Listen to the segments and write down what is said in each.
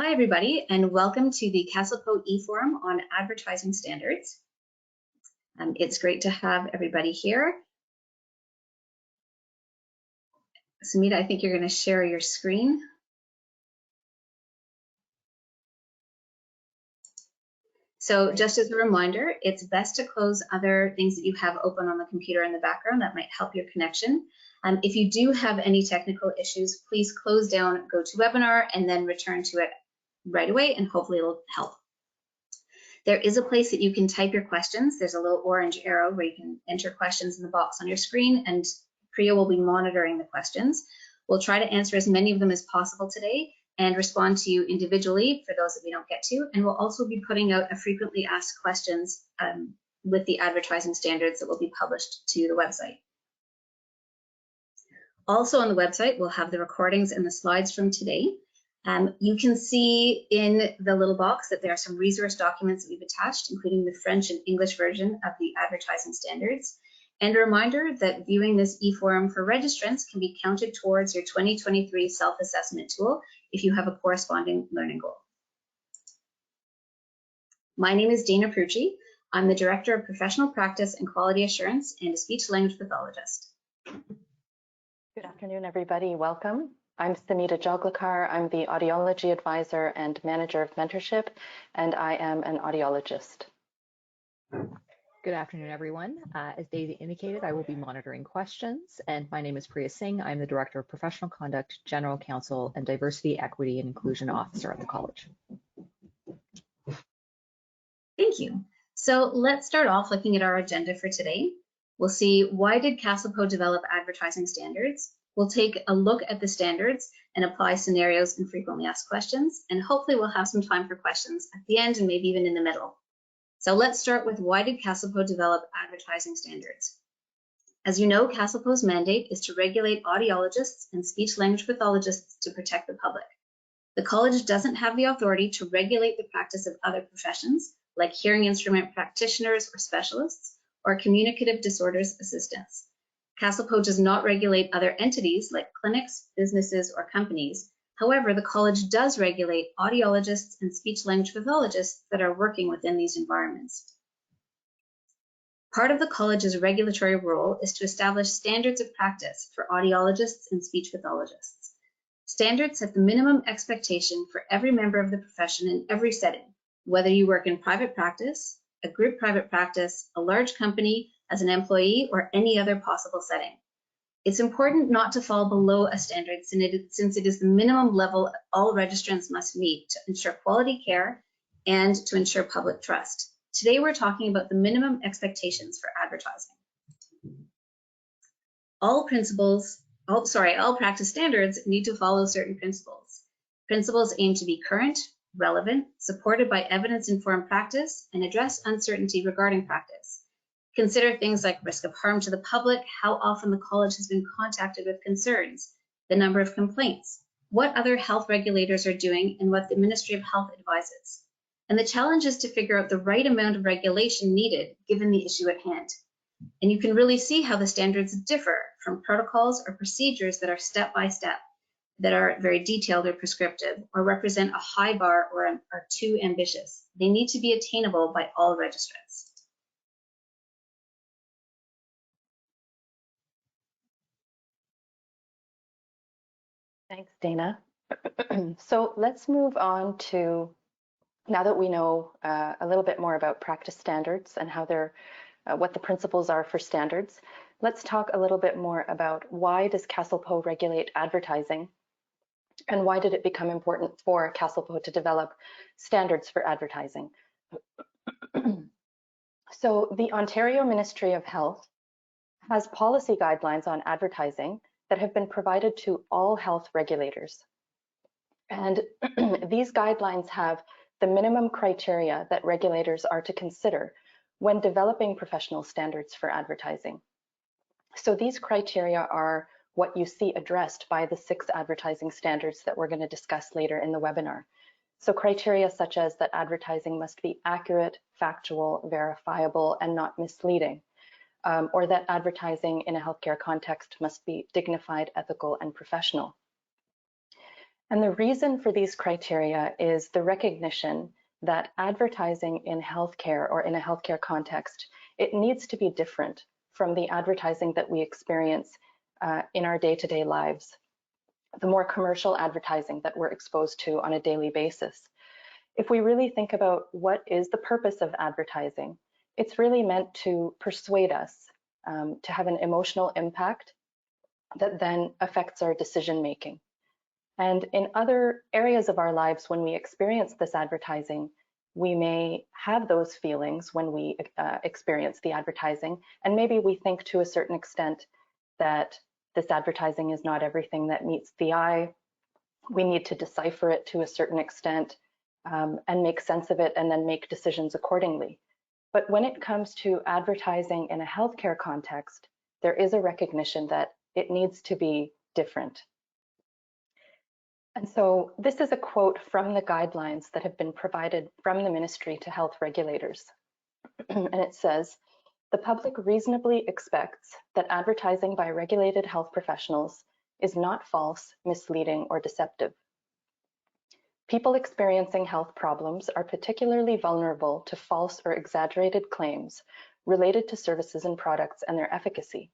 Hi, everybody, and welcome to the CASLPO eForum on advertising standards. It's great to have everybody here. Sumita, I think you're going to share your screen. So just as a reminder, it's best to close other things that you have open on the computer in the background that might help your connection. If you do have any technical issues, please close down GoToWebinar and then return to it right away, and hopefully it'll help. There is a place that you can type your questions. There's a little orange arrow where you can enter questions in the box on your screen, and Priya will be monitoring the questions. We'll try to answer as many of them as possible today and respond to you individually for those that we don't get to. And we'll also be putting out a frequently asked questions with the advertising standards that will be published to the website. Also on the website, we'll have the recordings and the slides from today. You can see in the little box that there are some resource documents that we've attached, including the French and English version of the advertising standards. And a reminder that viewing this eForum for registrants can be counted towards your 2023 self-assessment tool if you have a corresponding learning goal. My name is Dana Prucci. I'm the Director of Professional Practice and Quality Assurance and a speech-language pathologist. Good afternoon, everybody. Welcome. I'm Sumita Joglekar. I'm the Audiology Advisor and Manager of Mentorship, and I am an audiologist. Good afternoon, everyone. As Daisy indicated, I will be monitoring questions, and my name is Priya Singh. I'm the Director of Professional Conduct, General Counsel, and Diversity, Equity, and Inclusion Officer at the college. Thank you. So let's start off looking at our agenda for today. We'll see why did CASLPO develop advertising standards. We'll take a look at the standards and apply scenarios and frequently asked questions, and hopefully we'll have some time for questions at the end and maybe even in the middle. So let's start with why did CASLPO develop advertising standards? As you know, CASLPO's mandate is to regulate audiologists and speech-language pathologists to protect the public. The college doesn't have the authority to regulate the practice of other professions, like hearing instrument practitioners or specialists, or communicative disorders assistants. CASLPO does not regulate other entities like clinics, businesses, or companies. However, the college does regulate audiologists and speech-language pathologists that are working within these environments. Part of the college's regulatory role is to establish standards of practice for audiologists and speech pathologists. Standards set the minimum expectation for every member of the profession in every setting, whether you work in private practice, a group private practice, a large company, as an employee, or any other possible setting. It's important not to fall below a standard since it is the minimum level all registrants must meet to ensure quality care and to ensure public trust. Today, we're talking about the minimum expectations for advertising. All practice standards need to follow certain principles. Principles aim to be current, relevant, supported by evidence-informed practice, and address uncertainty regarding practice. Consider things like risk of harm to the public, how often the college has been contacted with concerns, the number of complaints, what other health regulators are doing, and what the Ministry of Health advises. And the challenge is to figure out the right amount of regulation needed given the issue at hand. And you can really see how the standards differ from protocols or procedures that are step-by-step, that are very detailed or prescriptive, or represent a high bar or are too ambitious. They need to be attainable by all registrants. Thanks, Dana. So let's move on to, now that we know a little bit more about practice standards and how they're, what the principles are for standards, let's talk a little bit more about why does CASLPO regulate advertising and why did it become important for CASLPO to develop standards for advertising? So the Ontario Ministry of Health has policy guidelines on advertising that have been provided to all health regulators. And these guidelines have the minimum criteria that regulators are to consider when developing professional standards for advertising. So these criteria are what you see addressed by the 6 advertising standards that we're going to discuss later in the webinar. So criteria such as that advertising must be accurate, factual, verifiable, and not misleading. Or that advertising in a healthcare context must be dignified, ethical, and professional. And the reason for these criteria is the recognition that advertising in healthcare or in a healthcare context, it needs to be different from the advertising that we experience in our day-to-day lives, the more commercial advertising that we're exposed to on a daily basis. If we really think about what is the purpose of advertising, it's really meant to persuade us, to have an emotional impact that then affects our decision making. And in other areas of our lives, when we experience this advertising, we may have those feelings when we experience the advertising, and maybe we think to a certain extent that this advertising is not everything that meets the eye. We need to decipher it to a certain extent and make sense of it and then make decisions accordingly. But when it comes to advertising in a healthcare context, there is a recognition that it needs to be different. And so this is a quote from the guidelines that have been provided from the Ministry to health regulators. And it says, the public reasonably expects that advertising by regulated health professionals is not false, misleading, or deceptive. People experiencing health problems are particularly vulnerable to false or exaggerated claims related to services and products and their efficacy.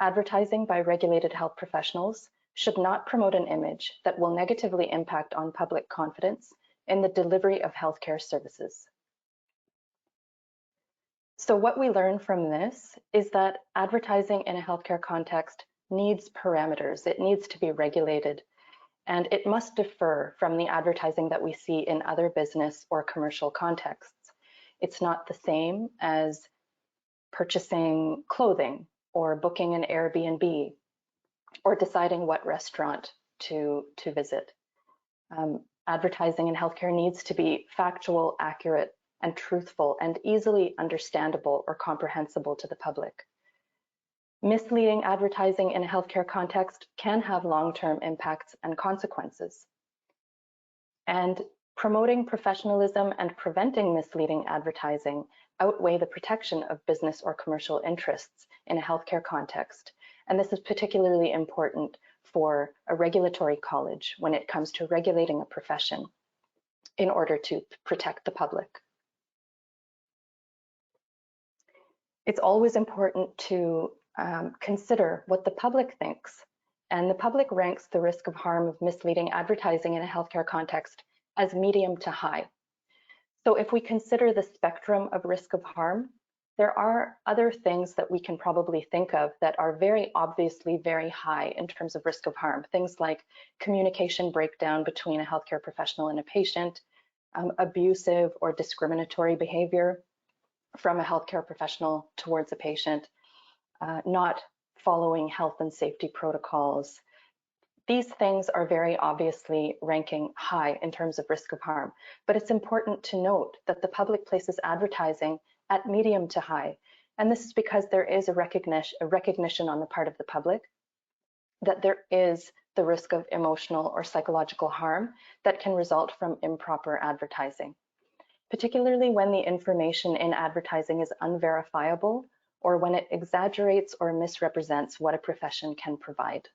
Advertising by regulated health professionals should not promote an image that will negatively impact on public confidence in the delivery of healthcare services. So what we learn from this is that advertising in a healthcare context needs parameters. It needs to be regulated, and it must differ from the advertising that we see in other business or commercial contexts. It's not the same as purchasing clothing or booking an Airbnb or deciding what restaurant to visit. Advertising in healthcare needs to be factual, accurate, and truthful, and easily understandable or comprehensible to the public. Misleading advertising in a healthcare context can have long-term impacts and consequences. And promoting professionalism and preventing misleading advertising outweigh the protection of business or commercial interests in a healthcare context. And this is particularly important for a regulatory college when it comes to regulating a profession in order to protect the public. It's always important to consider what the public thinks, and the public ranks the risk of harm of misleading advertising in a healthcare context as medium to high. So if we consider the spectrum of risk of harm, there are other things that we can probably think of that are very obviously very high in terms of risk of harm. Things like communication breakdown between a healthcare professional and a patient, abusive or discriminatory behavior from a healthcare professional towards a patient, not following health and safety protocols. These things are very obviously ranking high in terms of risk of harm, but it's important to note that the public places advertising at medium to high, and this is because there is a recognition on the part of the public that there is the risk of emotional or psychological harm that can result from improper advertising, particularly when the information in advertising is unverifiable or when it exaggerates or misrepresents what a profession can provide.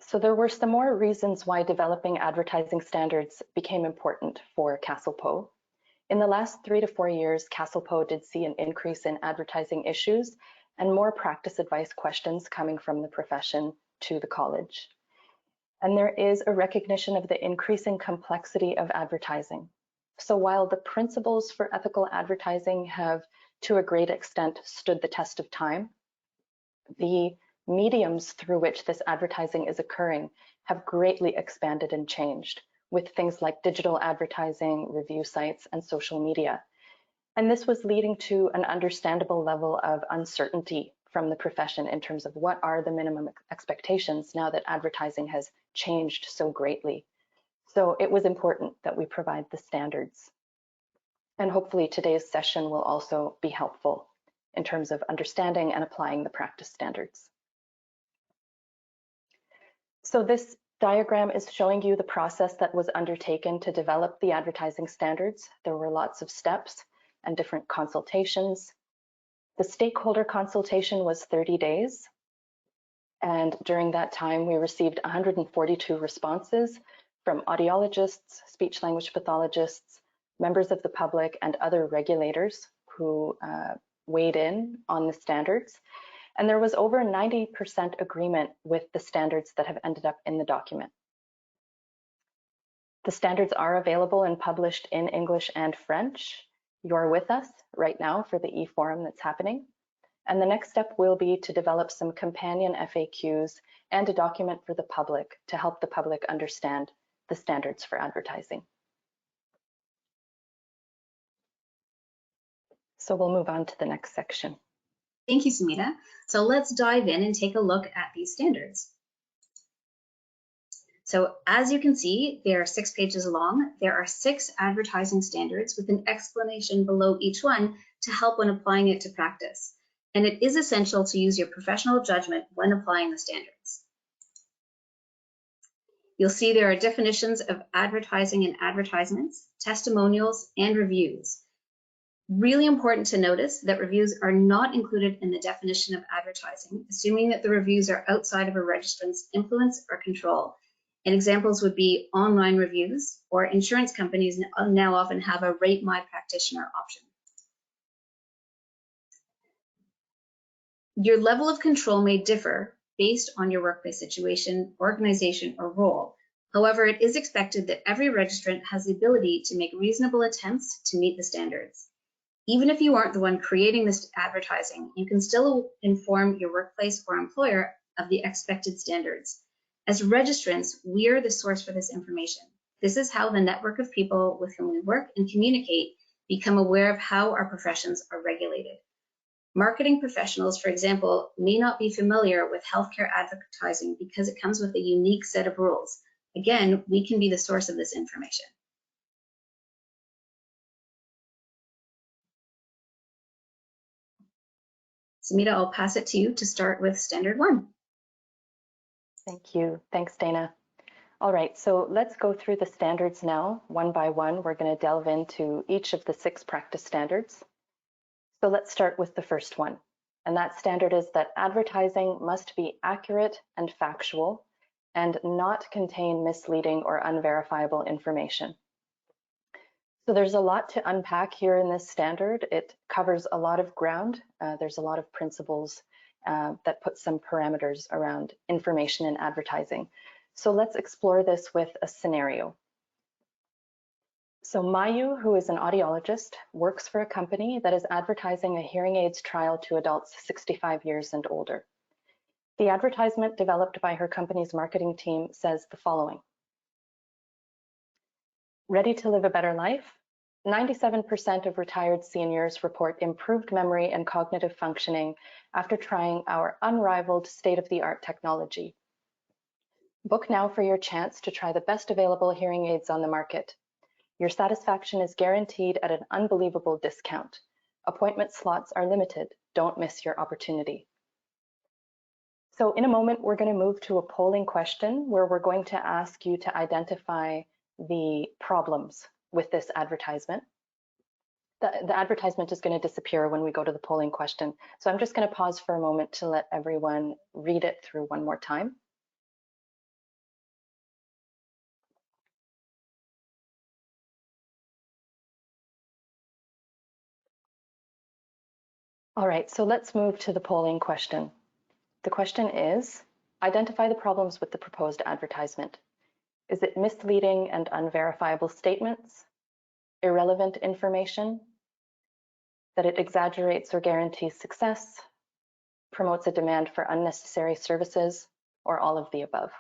So there were some more reasons why developing advertising standards became important for CASLPO. In the last 3 to 4 years, CASLPO did see an increase in advertising issues and more practice advice questions coming from the profession to the college. And there is a recognition of the increasing complexity of advertising. So while the principles for ethical advertising have, to a great extent, stood the test of time, the mediums through which this advertising is occurring have greatly expanded and changed, with things like digital advertising, review sites, and social media. And this was leading to an understandable level of uncertainty from the profession in terms of what are the minimum expectations now that advertising has changed so greatly. So it was important that we provide the standards. And hopefully today's session will also be helpful in terms of understanding and applying the practice standards. So this diagram is showing you the process that was undertaken to develop the advertising standards. There were lots of steps and different consultations. The stakeholder consultation was 30 days. And during that time, we received 142 responses from audiologists, speech language pathologists, members of the public, and other regulators who weighed in on the standards. And there was over 90% agreement with the standards that have ended up in the document. The standards are available and published in English and French. You're with us right now for the eForum that's happening. And the next step will be to develop some companion FAQs and a document for the public to help the public understand the standards for advertising. So we'll move on to the next section. Thank you, Sumita. So let's dive in and take a look at these standards. So as you can see, they are 6 pages long. There are 6 advertising standards with an explanation below each one to help when applying it to practice. And it is essential to use your professional judgment when applying the standards. You'll see there are definitions of advertising and advertisements, testimonials, and reviews. Really important to notice that reviews are not included in the definition of advertising, assuming that the reviews are outside of a registrant's influence or control. And examples would be online reviews, or insurance companies now often have a Rate My Practitioner option. Your level of control may differ based on your workplace situation, organization, or role. However, it is expected that every registrant has the ability to make reasonable attempts to meet the standards. Even if you aren't the one creating this advertising, you can still inform your workplace or employer of the expected standards. As registrants, we are the source for this information. This is how the network of people with whom we work and communicate become aware of how our professions are regulated. Marketing professionals, for example, may not be familiar with healthcare advertising because it comes with a unique set of rules. Again, we can be the source of this information. Sumita, I'll pass it to you to start with standard 1. Thank you. Thanks, Dana. All right, so let's go through the standards now, one by one. We're going to delve into each of the 6 practice standards. So let's start with the first one. And that standard is that advertising must be accurate and factual and not contain misleading or unverifiable information. So there's a lot to unpack here in this standard. It covers a lot of ground. There's a lot of principles that put some parameters around information in advertising. So let's explore this with a scenario. So Mayu, who is an audiologist, works for a company that is advertising a hearing aids trial to adults 65 years and older. The advertisement developed by her company's marketing team says the following. Ready to live a better life? 97% of retired seniors report improved memory and cognitive functioning after trying our unrivaled state-of-the-art technology. Book now for your chance to try the best available hearing aids on the market. Your satisfaction is guaranteed at an unbelievable discount. Appointment slots are limited. Don't miss your opportunity. So in a moment, we're going to move to a polling question where we're going to ask you to identify the problems with this advertisement. The advertisement is going to disappear when we go to the polling question. So I'm just going to pause for a moment to let everyone read it through one more time. All right, so let's move to the polling question. The question is, identify the problems with the proposed advertisement. Is it misleading and unverifiable statements, irrelevant information, that it exaggerates or guarantees success, promotes a demand for unnecessary services, or all of the above?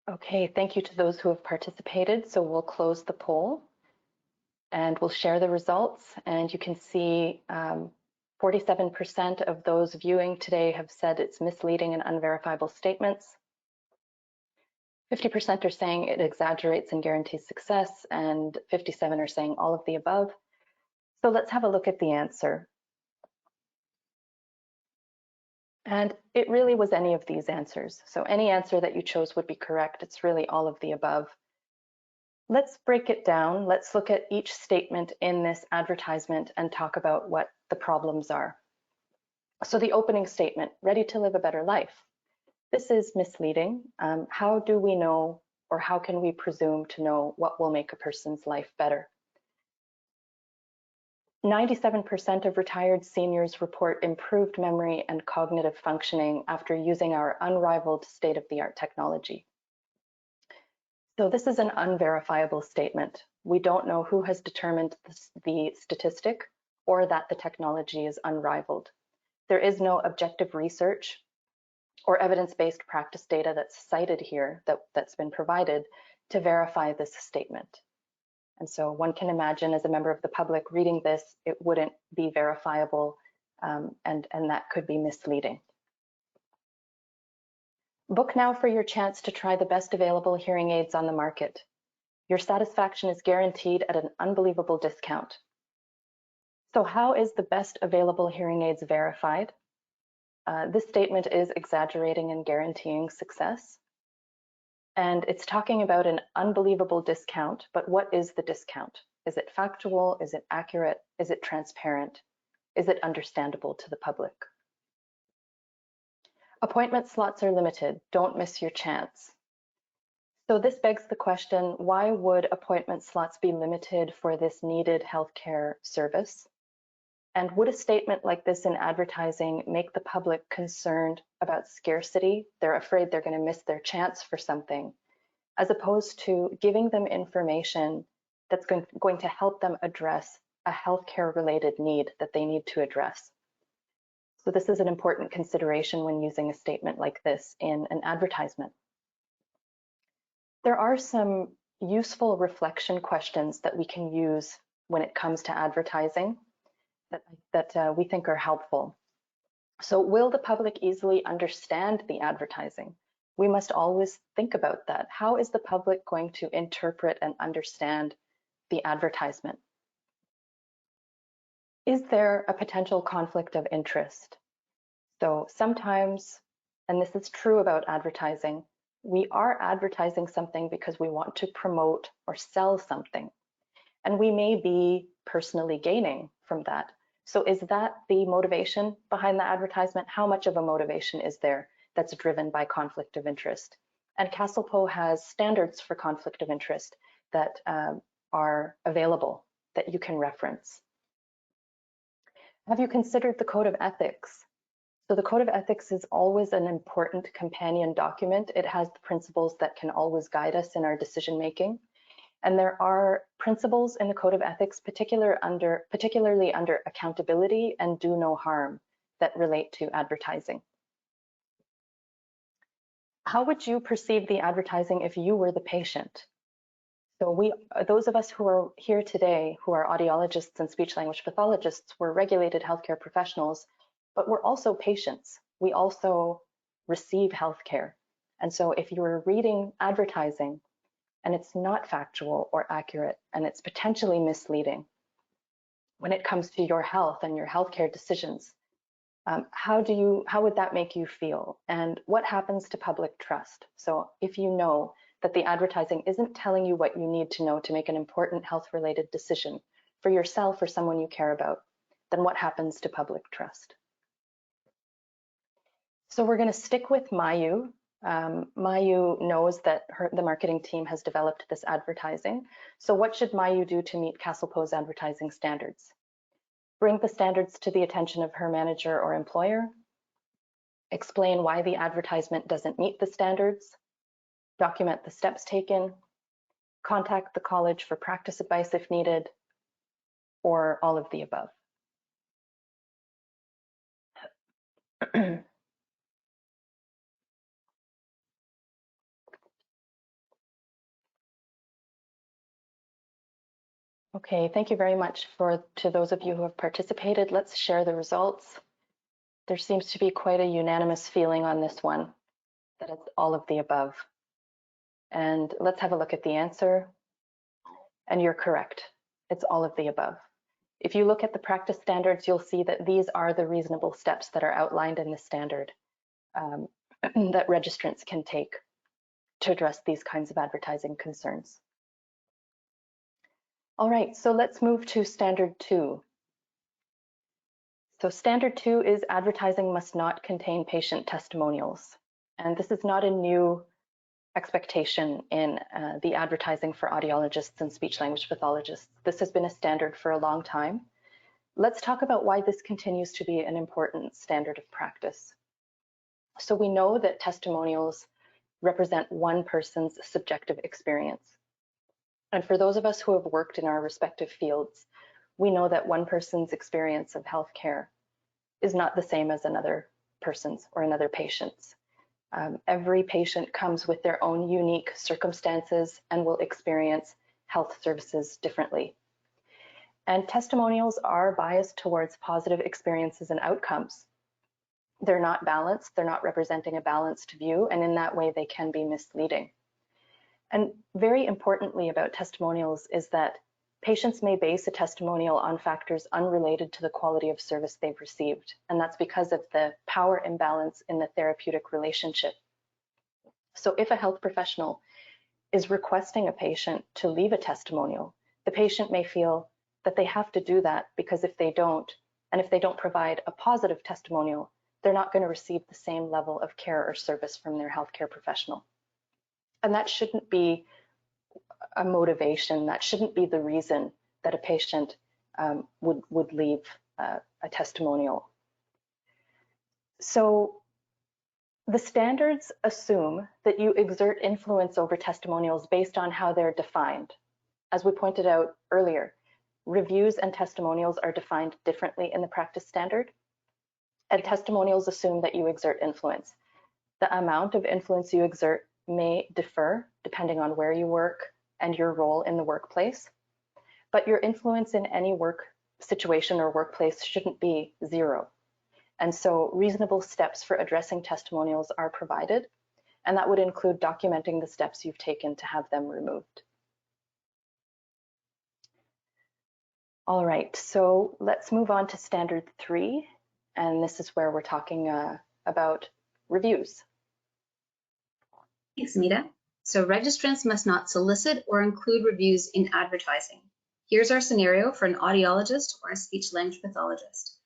Okay, thank you to those who have participated. So we'll close the poll and we'll share the results. And you can see 47% of those viewing today have said it's misleading and unverifiable statements. 50% are saying it exaggerates and guarantees success, and 57% are saying all of the above. So let's have a look at the answer. And it really was any of these answers. So any answer that you chose would be correct. It's really all of the above. Let's break it down. Let's look at each statement in this advertisement and talk about what the problems are. So the opening statement, ready to live a better life. This is misleading. How do we know, or how can we presume to know what will make a person's life better? 97% of retired seniors report improved memory and cognitive functioning after using our unrivaled state-of-the-art technology. So this is an unverifiable statement. We don't know who has determined the statistic or that the technology is unrivaled. There is no objective research or evidence-based practice data that's cited here that's been provided to verify this statement. And so one can imagine as a member of the public reading this, it wouldn't be verifiable and that could be misleading. Book now for your chance to try the best available hearing aids on the market. Your satisfaction is guaranteed at an unbelievable discount. So how is the best available hearing aids verified? This statement is exaggerating and guaranteeing success. And it's talking about an unbelievable discount, but what is the discount? Is it factual? Is it accurate? Is it transparent? Is it understandable to the public? Appointment slots are limited. Don't miss your chance. So this begs the question, why would appointment slots be limited for this needed healthcare service? And would a statement like this in advertising make the public concerned about scarcity? They're afraid they're going to miss their chance for something, as opposed to giving them information that's going to help them address a healthcare related need that they need to address. So this is an important consideration when using a statement like this in an advertisement. There are some useful reflection questions that we can use when it comes to advertising that we think are helpful. So will the public easily understand the advertising? We must always think about that. How is the public going to interpret and understand the advertisement? Is there a potential conflict of interest? So sometimes, and this is true about advertising, we are advertising something because we want to promote or sell something. And we may be personally gaining from that. So is that the motivation behind the advertisement? How much of a motivation is there that's driven by conflict of interest? And CASLPO has standards for conflict of interest that are available that you can reference. Have you considered the Code of Ethics? So the Code of Ethics is always an important companion document. It has the principles that can always guide us in our decision making. And there are principles in the Code of Ethics, particularly under accountability and do no harm, that relate to advertising. How would you perceive the advertising if you were the patient? So those of us who are here today, who are audiologists and speech language pathologists, we're regulated healthcare professionals, but we're also patients. We also receive healthcare. And so if you were reading advertising, and it's not factual or accurate, and it's potentially misleading when it comes to your health and your healthcare decisions, how would that make you feel? And what happens to public trust? So if you know that the advertising isn't telling you what you need to know to make an important health-related decision for yourself or someone you care about, then what happens to public trust? So we're going to stick with Mayu. Mayu knows that the marketing team has developed this advertising. So what should Mayu do to meet CASLPO's advertising standards? Bring the standards to the attention of her manager or employer. Explain why the advertisement doesn't meet the standards. Document the steps taken. Contact the college for practice advice if needed, or all of the above. Okay, thank you very much to those of you who have participated. Let's share the results. There seems to be quite a unanimous feeling on this one, that it's all of the above. And let's have a look at the answer. And you're correct, it's all of the above. If you look at the practice standards, you'll see that these are the reasonable steps that are outlined in the standard that registrants can take to address these kinds of advertising concerns. All right, so let's move to standard 2. So standard 2 is advertising must not contain patient testimonials. And this is not a new expectation in the advertising for audiologists and speech language pathologists. This has been a standard for a long time. Let's talk about why this continues to be an important standard of practice. So we know that testimonials represent one person's subjective experience. And for those of us who have worked in our respective fields, we know that one person's experience of healthcare is not the same as another person's or another patient's. Every patient comes with their own unique circumstances and will experience health services differently. And testimonials are biased towards positive experiences and outcomes. They're not balanced, they're not representing a balanced view, and in that way they can be misleading. And very importantly about testimonials is that patients may base a testimonial on factors unrelated to the quality of service they've received, and that's because of the power imbalance in the therapeutic relationship. So if a health professional is requesting a patient to leave a testimonial, the patient may feel that they have to do that because if they don't, and if they don't provide a positive testimonial, they're not going to receive the same level of care or service from their healthcare professional. And that shouldn't be a motivation, that shouldn't be the reason that a patient would leave a testimonial. So the standards assume that you exert influence over testimonials based on how they're defined. As we pointed out earlier, reviews and testimonials are defined differently in the practice standard, and testimonials assume that you exert influence. The amount of influence you exert may differ depending on where you work and your role in the workplace, but your influence in any work situation or workplace shouldn't be zero. And so reasonable steps for addressing testimonials are provided, and that would include documenting the steps you've taken to have them removed. All right, so let's move on to standard 3, and this is where we're talking about reviews. Thanks, Anita. So registrants must not solicit or include reviews in advertising. Here's our scenario for an audiologist or a speech language pathologist.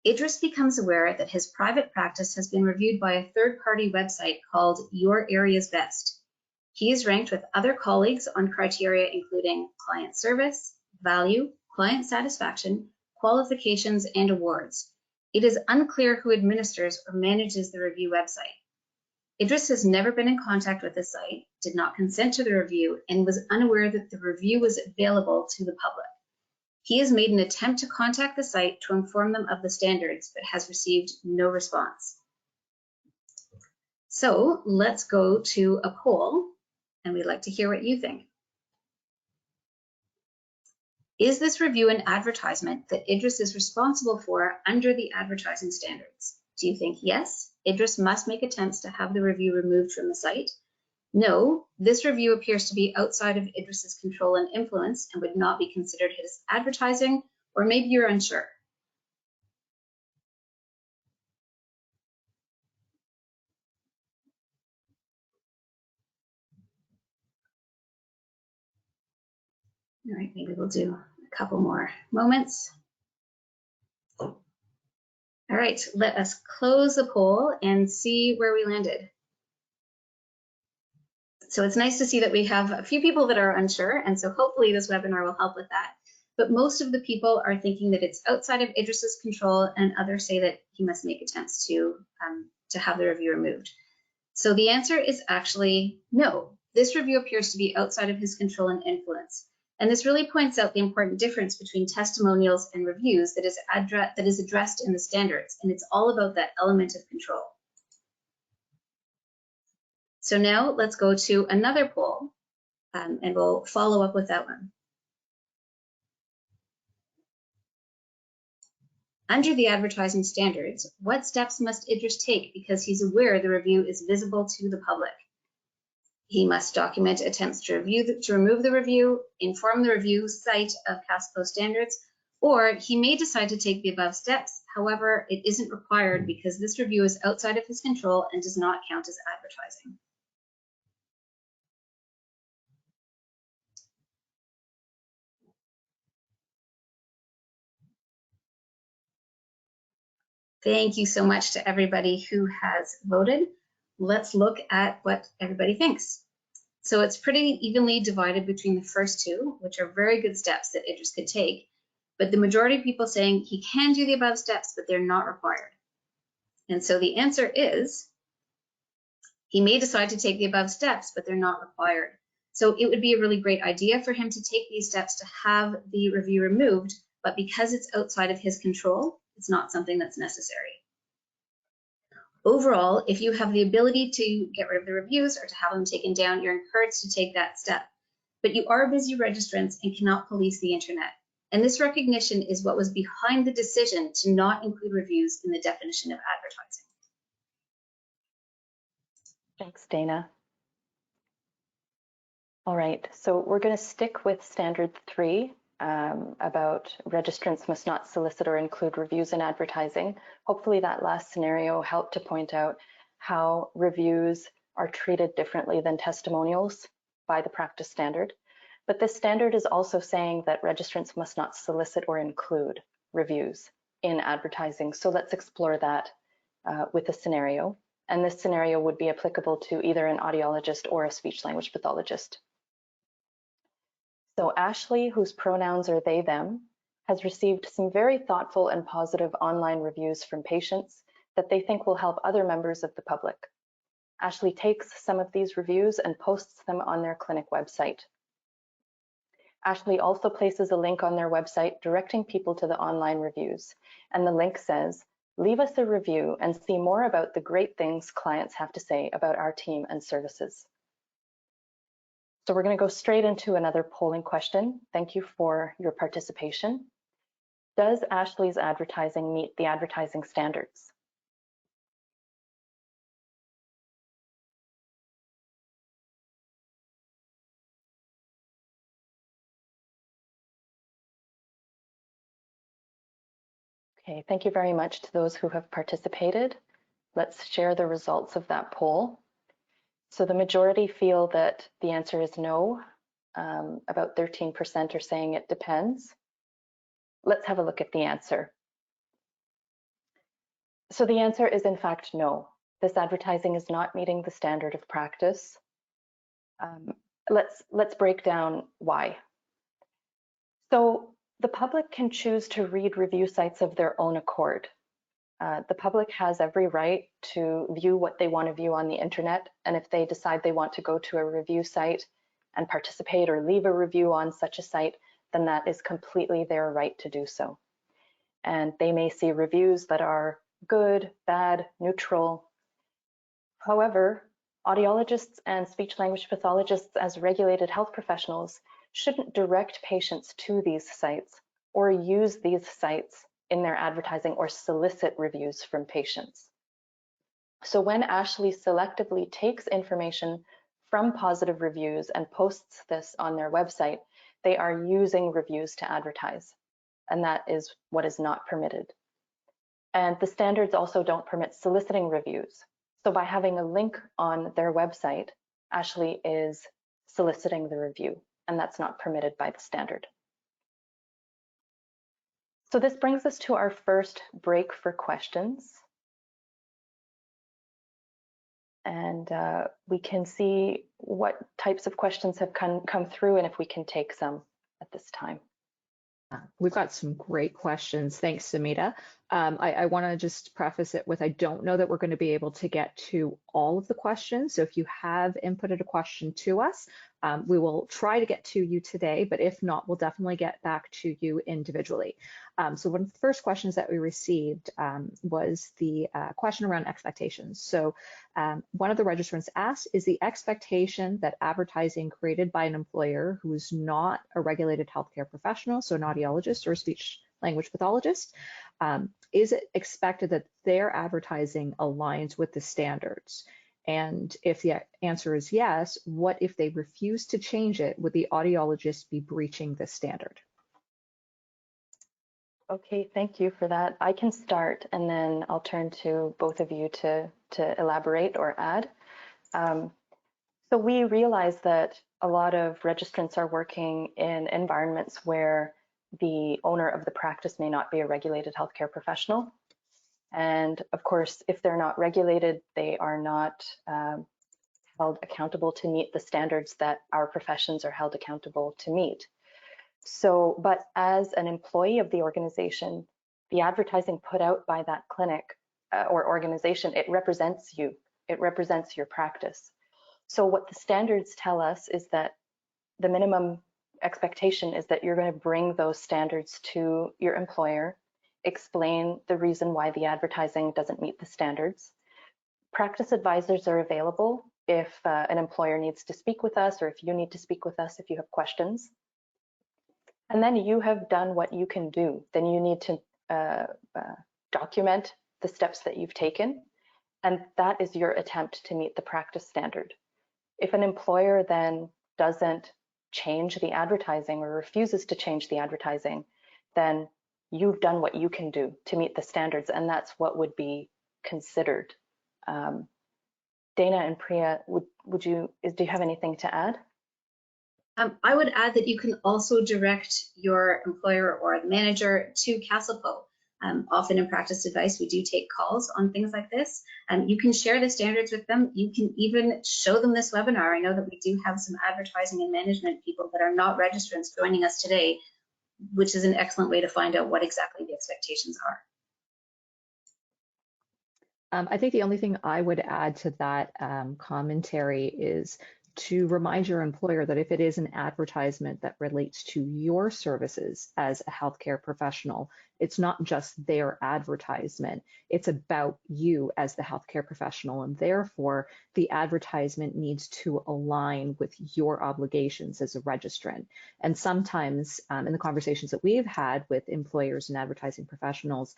Idris becomes aware that his private practice has been reviewed by a third-party website called Your Area's Best. He is ranked with other colleagues on criteria including client service, value, client satisfaction, qualifications, and awards. It is unclear who administers or manages the review website. Idris has never been in contact with the site, did not consent to the review, and was unaware that the review was available to the public. He has made an attempt to contact the site to inform them of the standards, but has received no response. So let's go to a poll, and we'd like to hear what you think. Is this review an advertisement that Idris is responsible for under the advertising standards? Do you think yes, Idris must make attempts to have the review removed from the site? No, this review appears to be outside of Idris's control and influence and would not be considered his advertising, or maybe you're unsure. All right, maybe we'll do a couple more moments. All right, let us close the poll and see where we landed. So it's nice to see that we have a few people that are unsure, and so hopefully this webinar will help with that. But most of the people are thinking that it's outside of Idris's control, and others say that he must make attempts to have the review removed. So the answer is actually no. This review appears to be outside of his control and influence. And this really points out the important difference between testimonials and reviews that is addressed in the standards, and it's all about that element of control. So now let's go to another poll, and we'll follow up with that one. Under the advertising standards, what steps must Idris take because he's aware the review is visible to the public? He must document attempts to remove the review, inform the review site of CASLPO standards, Or he may decide to take the above steps. However, it isn't required because this review is outside of his control and does not count as advertising. Thank you so much to everybody who has voted. Let's look at what everybody thinks. So it's pretty evenly divided between the first two, which are very good steps that Idris could take. But the majority of people saying he can do the above steps, but they're not required. And so the answer is, he may decide to take the above steps, but they're not required. So it would be a really great idea for him to take these steps to have the review removed, but because it's outside of his control, it's not something that's necessary. Overall, if you have the ability to get rid of the reviews or to have them taken down, you're encouraged to take that step. But you are busy registrants and cannot police the internet. And this recognition is what was behind the decision to not include reviews in the definition of advertising. Thanks, Dana. All right, so we're going to stick with standard 3 about registrants must not solicit or include reviews in advertising. Hopefully that last scenario helped to point out how reviews are treated differently than testimonials by the practice standard. But this standard is also saying that registrants must not solicit or include reviews in advertising. So let's explore that with a scenario. And this scenario would be applicable to either an audiologist or a speech language pathologist. So Ashley, whose pronouns are they, them, has received some very thoughtful and positive online reviews from patients that they think will help other members of the public. Ashley takes some of these reviews and posts them on their clinic website. Ashley also places a link on their website directing people to the online reviews. And the link says, leave us a review and see more about the great things clients have to say about our team and services. So we're going to go straight into another polling question. Thank you for your participation. Does Ashley's advertising meet the advertising standards? Okay, thank you very much to those who have participated. Let's share the results of that poll. So the majority feel that the answer is no. About 13% are saying it depends. Let's have a look at the answer. So the answer is in fact no. This advertising is not meeting the standard of practice. Let's break down why. So the public can choose to read review sites of their own accord. The public has every right to view what they want to view on the internet, and if they decide they want to go to a review site and participate or leave a review on such a site, then that is completely their right to do so. And they may see reviews that are good, bad, neutral. However, audiologists and speech language pathologists as regulated health professionals shouldn't direct patients to these sites or use these sites in their advertising or solicit reviews from patients. So when Ashley selectively takes information from positive reviews and posts this on their website, they are using reviews to advertise, and that is what is not permitted. And the standards also don't permit soliciting reviews. So by having a link on their website, Ashley is soliciting the review, and that's not permitted by the standard. So this brings us to our first break for questions. And we can see what types of questions have come through and if we can take some at this time. We've got some great questions. Thanks, Samita. I want to just preface it with, I don't know that we're going to be able to get to all of the questions. So if you have inputted a question to us, we will try to get to you today, but if not, we'll definitely get back to you individually. So one of the first questions that we received was the question around expectations. So one of the registrants asked, is the expectation that advertising created by an employer who is not a regulated healthcare professional, so an audiologist or a speech language pathologist, is it expected that their advertising aligns with the standards? And if the answer is yes, what if they refuse to change it? Would the audiologist be breaching the standard? Okay, thank you for that. I can start and then I'll turn to both of you to elaborate or add. So we realize that a lot of registrants are working in environments where the owner of the practice may not be a regulated healthcare professional. And of course, if they're not regulated, they are not held accountable to meet the standards that our professions are held accountable to meet. So, but as an employee of the organization, the advertising put out by that clinic or organization, it represents you. It represents your practice. So what the standards tell us is that the minimum expectation is that you're going to bring those standards to your employer, explain the reason why the advertising doesn't meet the standards. Practice advisors are available if an employer needs to speak with us, or if you need to speak with us if you have questions. And then you have done what you can do. Then you need to document the steps that you've taken, and that is your attempt to meet the practice standard. If an employer then doesn't change the advertising or refuses to change the advertising, then you've done what you can do to meet the standards, and that's what would be considered. Dana and Priya, do you have anything to add? I would add that you can also direct your employer or the manager to CASLPO. Often in practice advice, we do take calls on things like this. You can share the standards with them. You can even show them this webinar. I know that we do have some advertising and management people that are not registrants joining us today, which is an excellent way to find out what exactly the expectations are. I think the only thing I would add to that commentary is to remind your employer that if it is an advertisement that relates to your services as a healthcare professional, it's not just their advertisement. It's about you as the healthcare professional, and therefore the advertisement needs to align with your obligations as a registrant. And sometimes in the conversations that we've had with employers and advertising professionals,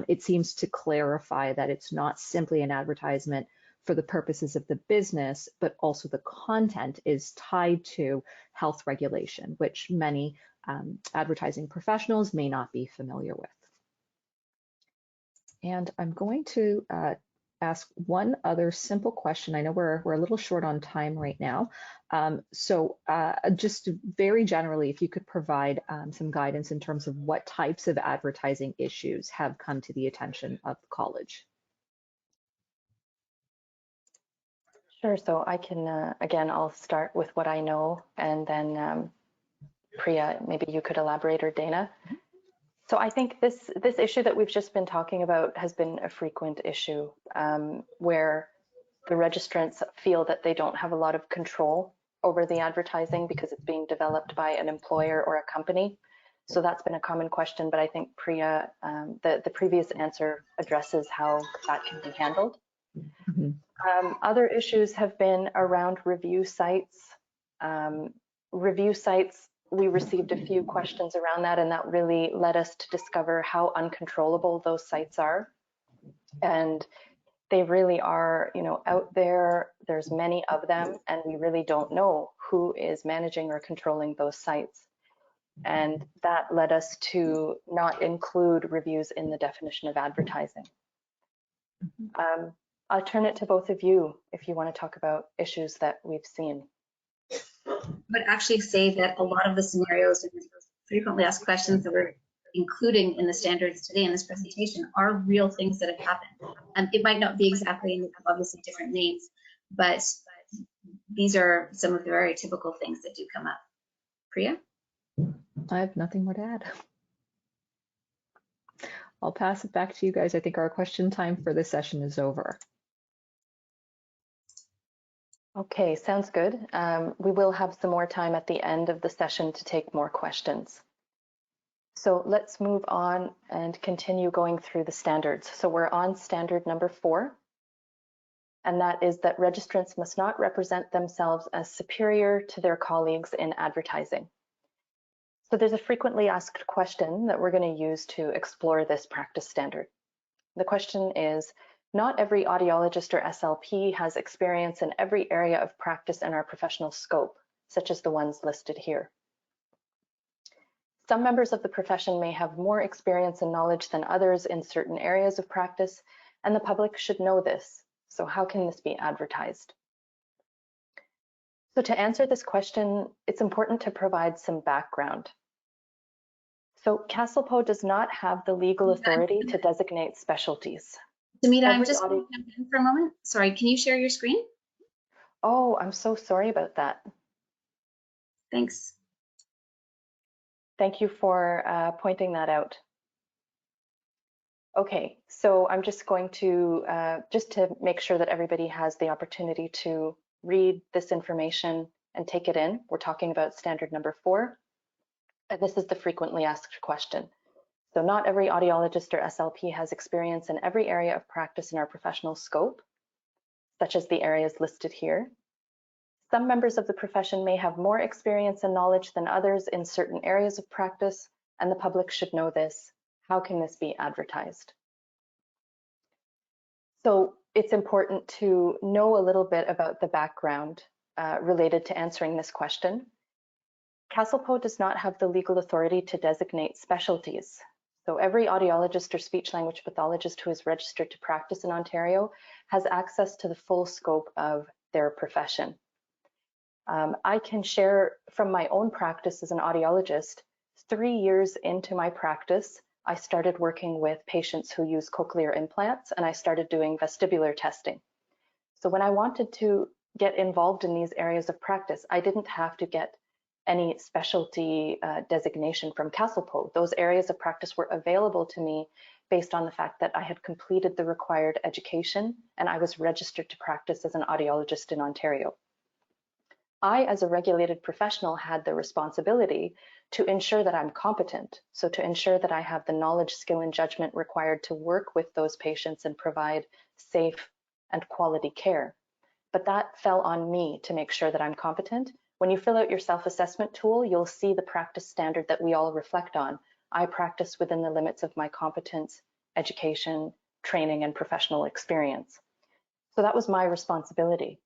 it seems to clarify that it's not simply an advertisement for the purposes of the business, but also the content is tied to health regulation, which many advertising professionals may not be familiar with. And I'm going to ask one other simple question. I know we're a little short on time right now. So just very generally, if you could provide some guidance in terms of what types of advertising issues have come to the attention of the college. Sure, so I can, again, I'll start with what I know, and then Priya, maybe you could elaborate, or Dana. So I think this issue that we've just been talking about has been a frequent issue where the registrants feel that they don't have a lot of control over the advertising because it's being developed by an employer or a company. So that's been a common question, but I think Priya, the previous answer addresses how that can be handled. Mm-hmm. Other issues have been around review sites. Review sites, we received a few questions around that, and that really led us to discover how uncontrollable those sites are. And they really are, you know, out there. There's many of them, and we really don't know who is managing or controlling those sites. And that led us to not include reviews in the definition of advertising. I'll turn it to both of you if you want to talk about issues that we've seen. I would actually say that a lot of the scenarios and frequently asked questions that we're including in the standards today in this presentation are real things that have happened. It might not be exactly, and obviously different names, but these are some of the very typical things that do come up. Priya? I have nothing more to add. I'll pass it back to you guys. I think our question time for this session is over. Okay, sounds good. We will have some more time at the end of the session to take more questions. So let's move on and continue going through the standards. So we're on standard number 4, and that is that registrants must not represent themselves as superior to their colleagues in advertising. So there's a frequently asked question that we're going to use to explore this practice standard. The question is, not every audiologist or SLP has experience in every area of practice in our professional scope, such as the ones listed here. Some members of the profession may have more experience and knowledge than others in certain areas of practice, and the public should know this. So how can this be advertised? So to answer this question, it's important to provide some background. So CASLPO does not have the legal authority to designate specialties. Samita, I'm just going to jump in for a moment. Sorry, can you share your screen? Oh, I'm so sorry about that. Thanks. Thank you for pointing that out. Okay, so I'm just going to, just to make sure that everybody has the opportunity to read this information and take it in. We're talking about standard number 4, and this is the frequently asked question. So not every audiologist or SLP has experience in every area of practice in our professional scope, such as the areas listed here. Some members of the profession may have more experience and knowledge than others in certain areas of practice, and the public should know this. How can this be advertised? So it's important to know a little bit about the background related to answering this question. CASLPO does not have the legal authority to designate specialties. So every audiologist or speech-language pathologist who is registered to practice in Ontario has access to the full scope of their profession. I can share from my own practice as an audiologist. 3 years into my practice, I started working with patients who use cochlear implants, and I started doing vestibular testing. So when I wanted to get involved in these areas of practice, I didn't have to get any specialty designation from CASLPO. Those areas of practice were available to me based on the fact that I had completed the required education and I was registered to practice as an audiologist in Ontario. I, as a regulated professional, had the responsibility to ensure that I'm competent, so to ensure that I have the knowledge, skill, and judgment required to work with those patients and provide safe and quality care. But that fell on me to make sure that I'm competent. When you fill out your self-assessment tool, you'll see the practice standard that we all reflect on. I practice within the limits of my competence, education, training, and professional experience. So that was my responsibility.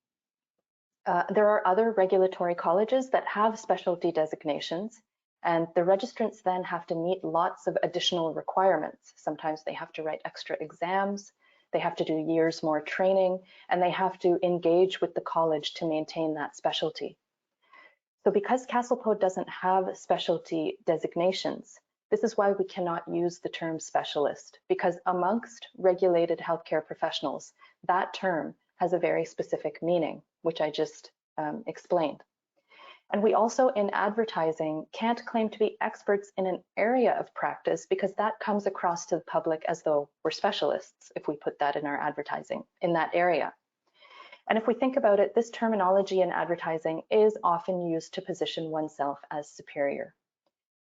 There are other regulatory colleges that have specialty designations, and the registrants then have to meet lots of additional requirements. Sometimes they have to write extra exams, they have to do years more training, and they have to engage with the college to maintain that specialty. So because CASLPO doesn't have specialty designations, this is why we cannot use the term specialist, because amongst regulated healthcare professionals, that term has a very specific meaning, which I just explained. And we also, in advertising, can't claim to be experts in an area of practice because that comes across to the public as though we're specialists if we put that in our advertising in that area. And if we think about it, this terminology in advertising is often used to position oneself as superior.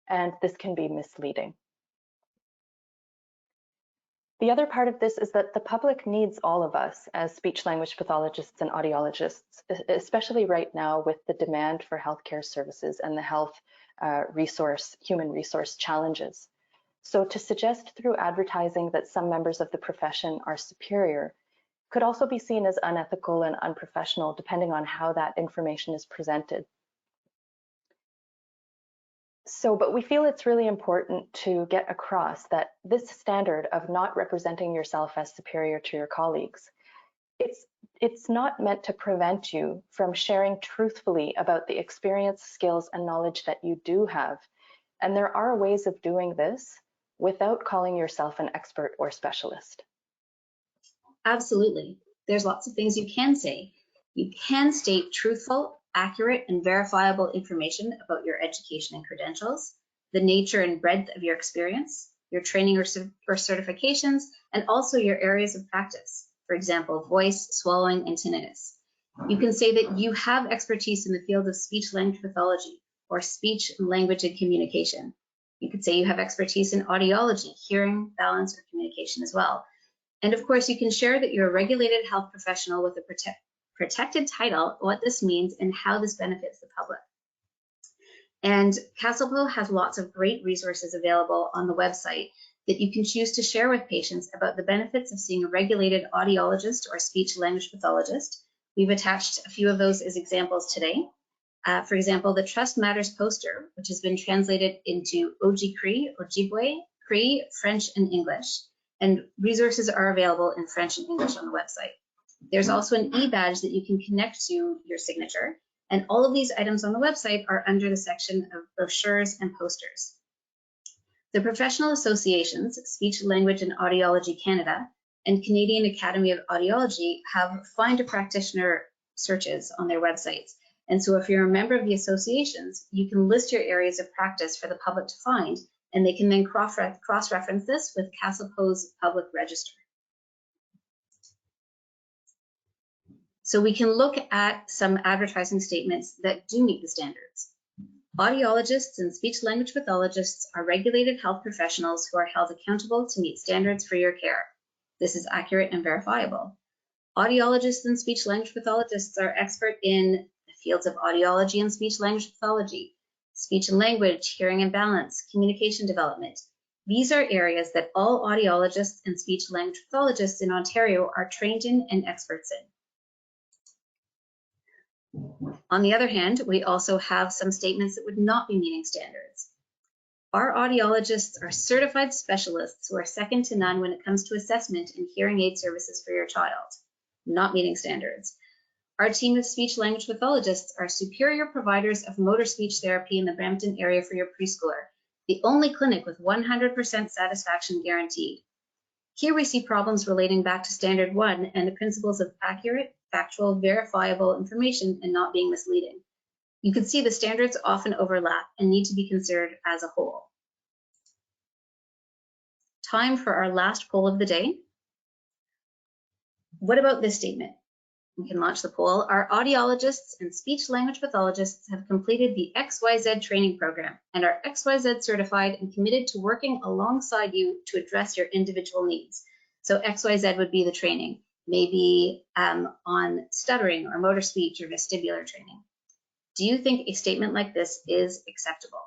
And this can be misleading. The other part of this is that the public needs all of us as speech-language pathologists and audiologists, especially right now with the demand for healthcare services and the health human resource challenges. So to suggest through advertising that some members of the profession are superior could also be seen as unethical and unprofessional, depending on how that information is presented. So, but we feel it's really important to get across that this standard of not representing yourself as superior to your colleagues, it's not meant to prevent you from sharing truthfully about the experience, skills, and knowledge that you do have. And there are ways of doing this without calling yourself an expert or specialist. Absolutely. There's lots of things you can say. You can state truthful, accurate, and verifiable information about your education and credentials, the nature and breadth of your experience, your training or certifications, and also your areas of practice. For example, voice, swallowing, and tinnitus. You can say that you have expertise in the field of speech-language pathology or speech, language, and communication. You could say you have expertise in audiology, hearing, balance, or communication as well. And of course, you can share that you're a regulated health professional with a protected title, what this means, and how this benefits the public. And CASLPO has lots of great resources available on the website that you can choose to share with patients about the benefits of seeing a regulated audiologist or speech language pathologist. We've attached a few of those as examples today. For example, the Trust Matters poster, which has been translated into Ojibwe, Cree, French, and English, and resources are available in French and English on the website. There's also an e-badge that you can connect to your signature, and all of these items on the website are under the section of brochures and posters. The professional associations, Speech, Language, and Audiology Canada, and Canadian Academy of Audiology have Find a Practitioner searches on their websites. And so if you're a member of the associations, you can list your areas of practice for the public to find, and they can then cross-reference this with CASLPO's public register. So we can look at some advertising statements that do meet the standards. Audiologists and speech-language pathologists are regulated health professionals who are held accountable to meet standards for your care. This is accurate and verifiable. Audiologists and speech-language pathologists are expert in the fields of audiology and speech-language pathology, speech and language, hearing and balance, communication development. These are areas that all audiologists and speech-language pathologists in Ontario are trained in and experts in. On the other hand, we also have some statements that would not be meeting standards. Our audiologists are certified specialists who are second to none when it comes to assessment and hearing aid services for your child, not meeting standards. Our team of speech-language pathologists are superior providers of motor speech therapy in the Brampton area for your preschooler, the only clinic with 100% satisfaction guaranteed. Here we see problems relating back to Standard 1 and the principles of accurate, factual, verifiable information and not being misleading. You can see the standards often overlap and need to be considered as a whole. Time for our last poll of the day. What about this statement? We can launch the poll. Our audiologists and speech-language pathologists have completed the XYZ training program and are XYZ certified and committed to working alongside you to address your individual needs. So XYZ would be the training, maybe on stuttering or motor speech or vestibular training. Do you think a statement like this is acceptable?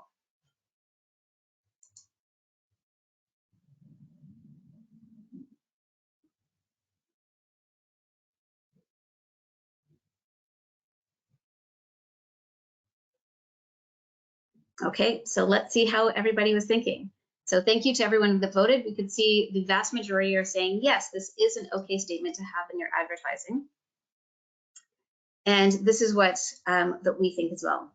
Okay, so let's see how everybody was thinking. So thank you to everyone that voted. We could see the vast majority are saying, yes, this is an okay statement to have in your advertising. And this is what that we think as well.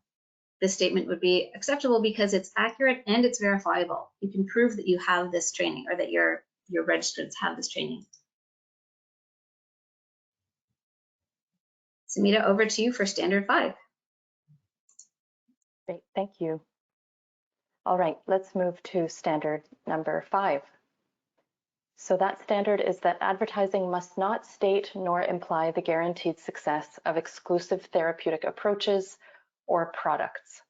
This statement would be acceptable because it's accurate and it's verifiable. You can prove that you have this training or that your registrants have this training. Samita, over to you for standard 5. Great, thank you. All right, let's move to standard number 5. So that standard is that advertising must not state nor imply the guaranteed success of exclusive therapeutic approaches or products.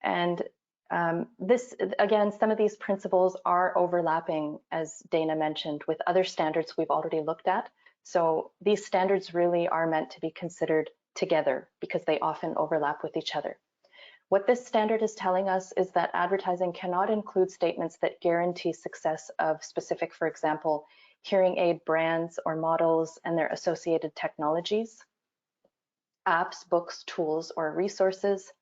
And this, again, some of these principles are overlapping, as Dana mentioned, with other standards we've already looked at. So these standards really are meant to be considered together because they often overlap with each other. What this standard is telling us is that advertising cannot include statements that guarantee success of specific, for example, hearing aid brands or models and their associated technologies, apps, books, tools, or resources,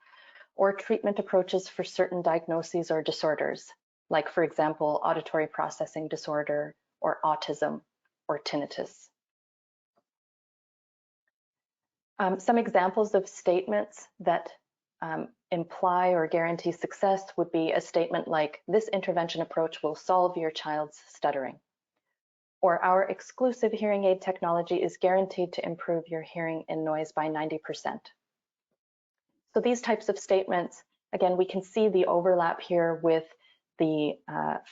or treatment approaches for certain diagnoses or disorders, like, for example, auditory processing disorder or autism or tinnitus. Some examples of statements that imply or guarantee success would be a statement like, this intervention approach will solve your child's stuttering, or our exclusive hearing aid technology is guaranteed to improve your hearing in noise by 90%. So these types of statements, again, we can see the overlap here with the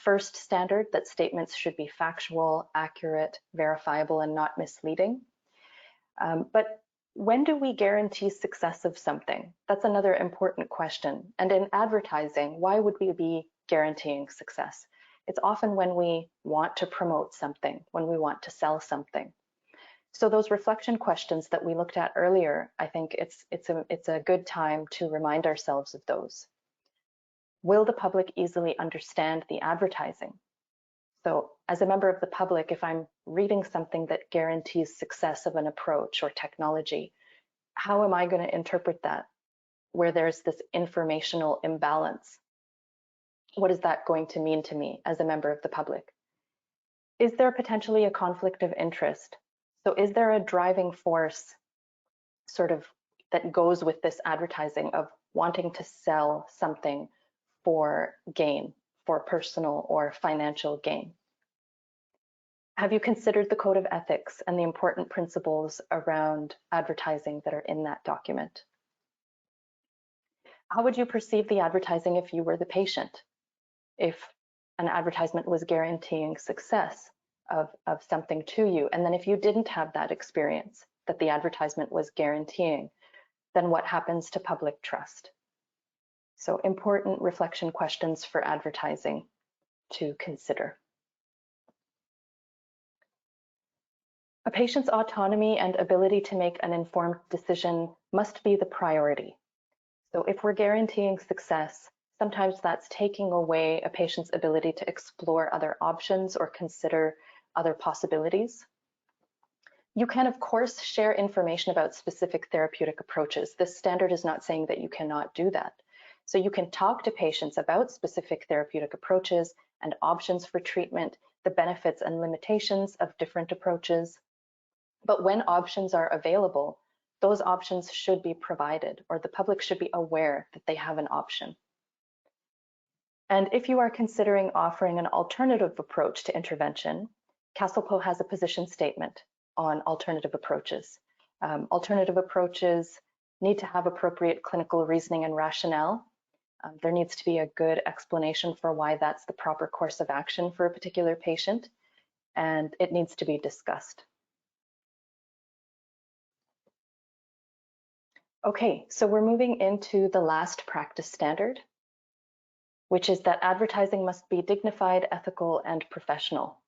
first standard, that statements should be factual, accurate, verifiable, and not misleading. But when do we guarantee success of something? That's another important question. And in advertising, why would we be guaranteeing success? It's often when we want to promote something, when we want to sell something. So those reflection questions that we looked at earlier, I think it's a good time to remind ourselves of those. Will the public easily understand the advertising? So as a member of the public, if I'm reading something that guarantees success of an approach or technology, how am I going to interpret that? where there's this informational imbalance. What is that going to mean to me as a member of the public? Is there potentially a conflict of interest? So is there a driving force sort of that goes with this advertising of wanting to sell something for gain, for personal or financial gain? Have you considered the code of ethics and the important principles around advertising that are in that document? How would you perceive the advertising if you were the patient? If an advertisement was guaranteeing success of something to you, and then if you didn't have that experience that the advertisement was guaranteeing, then what happens to public trust? So important reflection questions for advertising to consider. A patient's autonomy and ability to make an informed decision must be the priority. So if we're guaranteeing success, sometimes that's taking away a patient's ability to explore other options or consider other possibilities. You can, of course, share information about specific therapeutic approaches. This standard is not saying that you cannot do that. So you can talk to patients about specific therapeutic approaches and options for treatment, the benefits and limitations of different approaches. But when options are available, those options should be provided, or the public should be aware that they have an option. And if you are considering offering an alternative approach to intervention, CASLPO has a position statement on alternative approaches. Alternative approaches need to have appropriate clinical reasoning and rationale. There needs to be a good explanation for why that's the proper course of action for a particular patient, and it needs to be discussed. Okay, so we're moving into the last practice standard, which is that advertising must be dignified, ethical, and professional.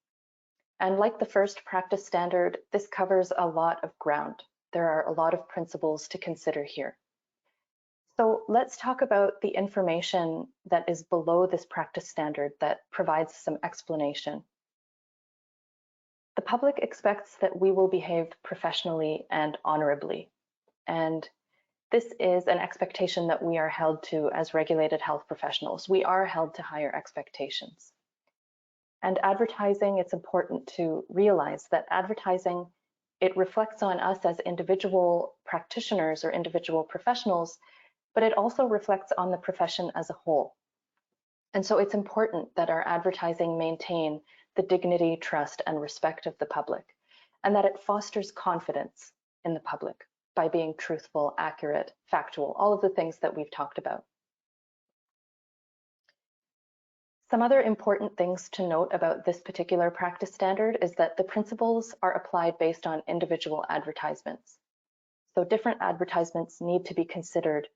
And like the first practice standard, this covers a lot of ground. There are a lot of principles to consider here. So let's talk about the information that is below this practice standard that provides some explanation. The public expects that we will behave professionally and honorably. And this is an expectation that we are held to as regulated health professionals. We are held to higher expectations. And advertising, it's important to realize that advertising, it reflects on us as individual practitioners or individual professionals, but it also reflects on the profession as a whole. And so it's important that our advertising maintain the dignity, trust, and respect of the public, and that it fosters confidence in the public by being truthful, accurate, factual, all of the things that we've talked about. Some other important things to note about this particular practice standard is that the principles are applied based on individual advertisements. So different advertisements need to be considered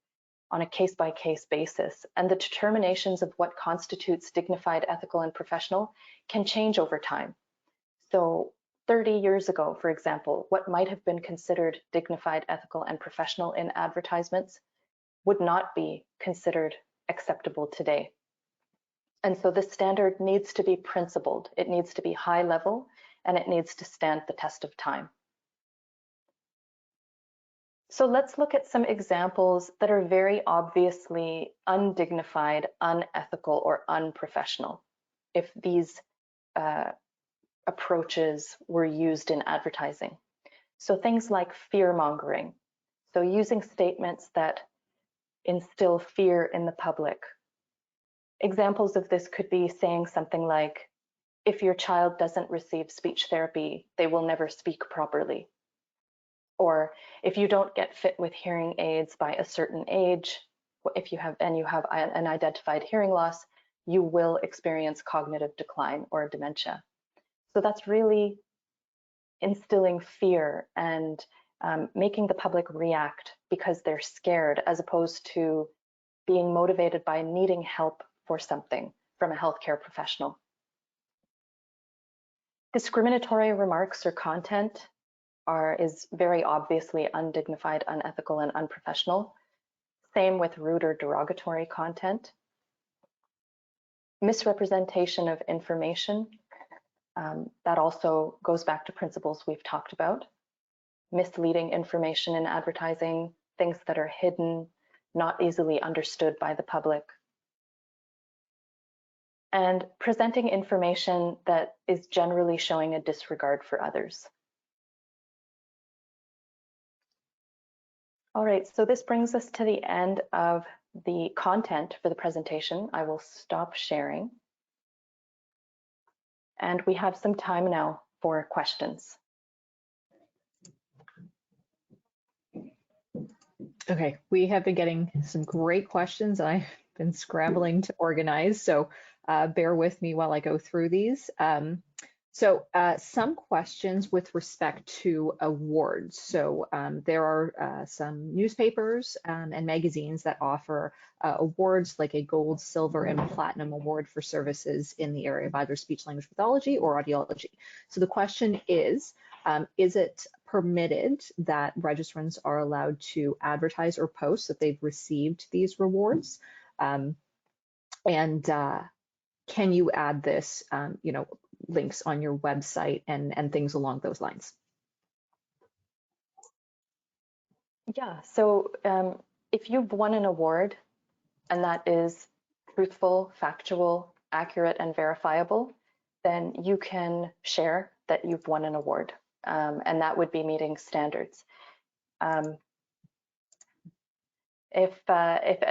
on a case-by-case basis, and the determinations of what constitutes dignified, ethical, and professional can change over time. So 30 years ago, for example, what might have been considered dignified, ethical, and professional in advertisements would not be considered acceptable today. And so this standard needs to be principled, it needs to be high level, and it needs to stand the test of time. So let's look at some examples that are very obviously undignified, unethical, or unprofessional if these approaches were used in advertising. So things like fear mongering, so using statements that instill fear in the public. Examples of this could be saying something like, if your child doesn't receive speech therapy, they will never speak properly. Or if you don't get fit with hearing aids by a certain age, if you have an identified hearing loss, you will experience cognitive decline or dementia. So that's really instilling fear and making the public react because they're scared, as opposed to being motivated by needing help for something from a healthcare professional. Discriminatory remarks or content is very obviously undignified, unethical, and unprofessional. Same with rude or derogatory content. Misrepresentation of information, that also goes back to principles we've talked about. Misleading information in advertising, things that are hidden, not easily understood by the public, and presenting information that is generally showing a disregard for others. All right, so this brings us to the end of the content for the presentation. I will stop sharing. And we have some time now for questions. Okay, we have been getting some great questions. I've been scrambling to organize, so bear with me while I go through these. Some questions with respect to awards. So there are some newspapers and magazines that offer awards like a gold, silver, and platinum award for services in the area of either speech language pathology or audiology. So the question is it permitted that registrants are allowed to advertise or post that they've received these rewards? Can you add this, links on your website and things along those lines? Yeah, so if you've won an award and that is truthful, factual, accurate, and verifiable, then you can share that you've won an award, and that would be meeting standards. I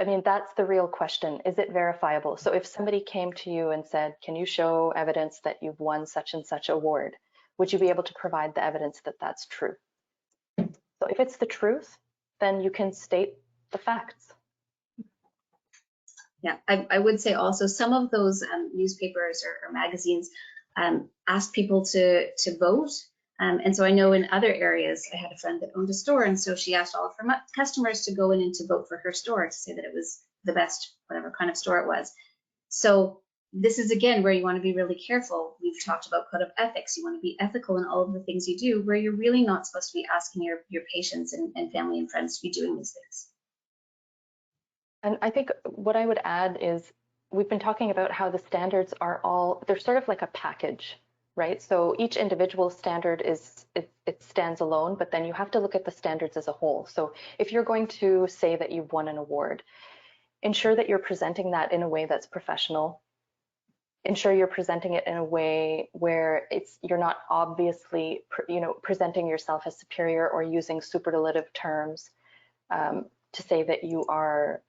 mean, that's the real question. Is it verifiable? So if somebody came to you and said, can you show evidence that you've won such and such award? Would you be able to provide the evidence that that's true? So if it's the truth, then you can state the facts. Yeah, I would say also some of those newspapers or magazines ask people to vote. And so I know in other areas, I had a friend that owned a store, and so she asked all of her customers to go in and to vote for her store to say that it was the best, whatever kind of store it was. So this is, again, where you want to be really careful. We've talked about code of ethics. You want to be ethical in all of the things you do, where you're really not supposed to be asking your patients and family and friends to be doing these things. And I think what I would add is we've been talking about how the standards are they're sort of like a package, right? So each individual standard it stands alone, but then you have to look at the standards as a whole. So if you're going to say that you've won an award, ensure that you're presenting that in a way that's professional. Ensure you're presenting it in a way where you're not obviously, presenting yourself as superior or using superlative terms to say that you are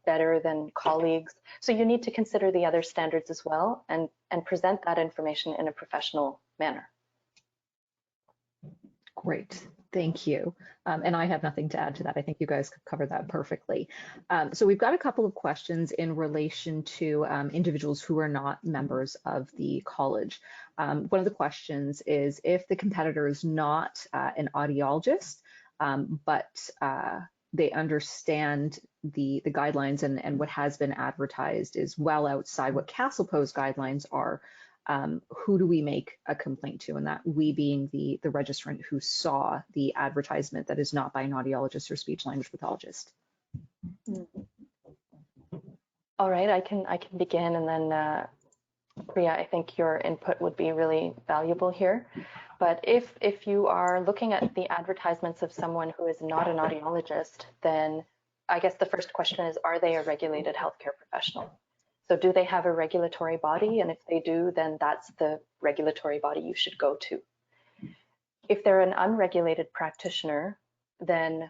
better than colleagues. So you need to consider the other standards as well and present that information in a professional manner. Great, thank you. And I have nothing to add to that. I think you guys covered that perfectly. So we've got a couple of questions in relation to individuals who are not members of the college. One of the questions is if the competitor is not an audiologist, but they understand the guidelines and what has been advertised is well outside what CASLPO's guidelines are, who do we make a complaint to? And that we being the registrant who saw the advertisement that is not by an audiologist or speech language pathologist. All right, I can begin, and then Priya, I think your input would be really valuable here. But if you are looking at the advertisements of someone who is not an audiologist, then I guess the first question is, are they a regulated healthcare professional? So do they have a regulatory body? And if they do, then that's the regulatory body you should go to. If they're an unregulated practitioner, then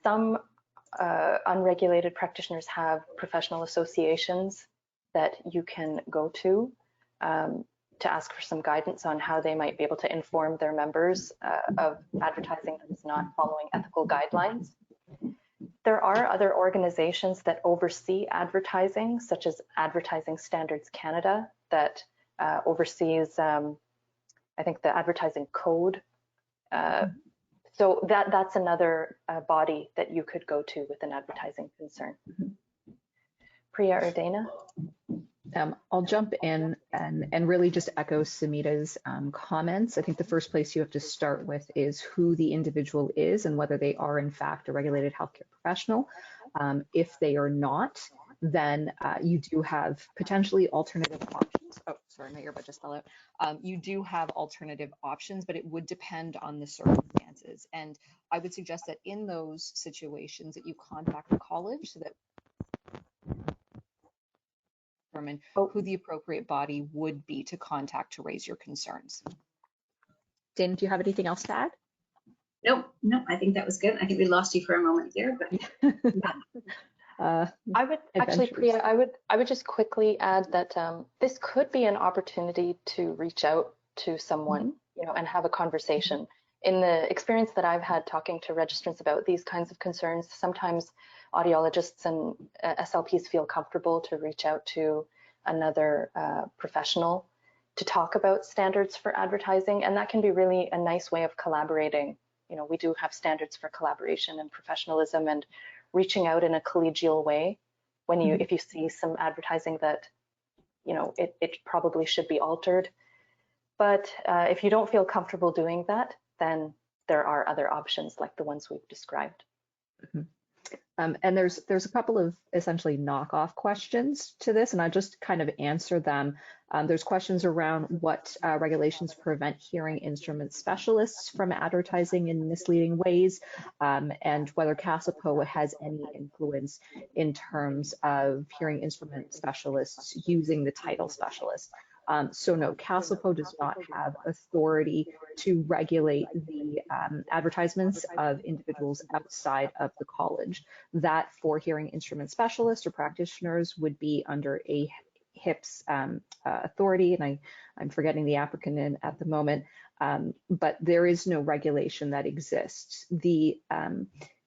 some unregulated practitioners have professional associations that you can go to ask for some guidance on how they might be able to inform their members of advertising that is not following ethical guidelines. There are other organizations that oversee advertising, such as Advertising Standards Canada, that oversees, I think, the advertising code. So that's another body that you could go to with an advertising concern. Priya or Dana? I'll jump in and really just echo Samita's comments. I think the first place you have to start with is who the individual is and whether they are in fact a regulated healthcare professional. If they are not, then you do have potentially alternative options oh, sorry, my earbud just fell out. You do have alternative options, but it would depend on the circumstances. And I would suggest that in those situations that you contact the college so that determine who the appropriate body would be to contact to raise your concerns. Dana, do you have anything else to add? Nope, I think that was good. I think we lost you for a moment here, but I would actually, Priya, I would just quickly add that this could be an opportunity to reach out to someone, you know, and have a conversation. In the experience that I've had talking to registrants about these kinds of concerns, sometimes audiologists and SLPs feel comfortable to reach out to another professional to talk about standards for advertising, and that can be really a nice way of collaborating. You know, we do have standards for collaboration and professionalism, and reaching out in a collegial way when you, if you see some advertising that, you know, it probably should be altered. But if you don't feel comfortable doing that, then there are other options like the ones we've described. And there's a couple of essentially knockoff questions to this, and I'll just kind of answer them. There's questions around what regulations prevent hearing instrument specialists from advertising in misleading ways, and whether CASLPO has any influence in terms of hearing instrument specialists using the title specialist. So no, CASLPO does not have authority to regulate the advertisements of individuals outside of the college. That for hearing instrument specialists or practitioners would be under a HIPS authority, and I'm forgetting the acronym at the moment, but there is no regulation that exists. The